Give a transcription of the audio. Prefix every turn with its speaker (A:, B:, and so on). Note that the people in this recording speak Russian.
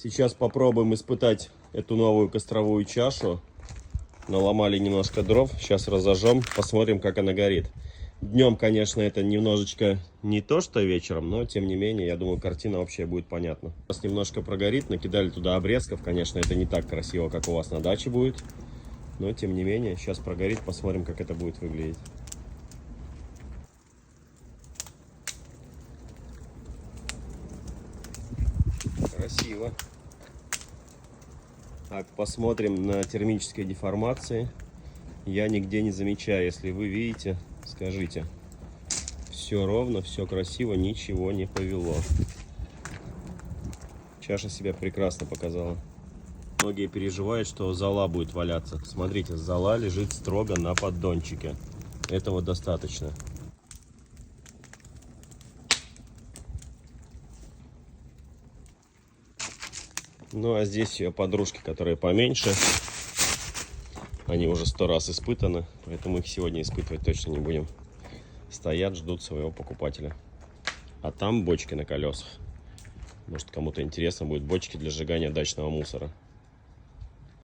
A: Сейчас попробуем испытать эту новую костровую чашу. Наломали немножко дров. Сейчас разожжем, посмотрим, как она горит. Днем, конечно, это немножечко не то, что вечером, но тем не менее, я думаю, картина вообще будет понятна. У нас немножко прогорит, накидали туда обрезков. Конечно, это не так красиво, как у вас на даче будет. Но тем не менее, сейчас прогорит, посмотрим, как это будет выглядеть. Красиво. Так, посмотрим на термические деформации. Я нигде не замечаю. Если вы видите, скажите. Все ровно, все красиво, ничего не повело. Чаша себя прекрасно показала. Многие переживают, что зола будет валяться. Смотрите, зола лежит строго на поддончике. Этого достаточно. Ну а здесь ее подружки, которые поменьше. Они уже 100 раз испытаны, поэтому их сегодня испытывать точно не будем. Стоят, ждут своего покупателя. А там бочки на колесах. Может, кому-то интересно будет бочки для сжигания дачного мусора.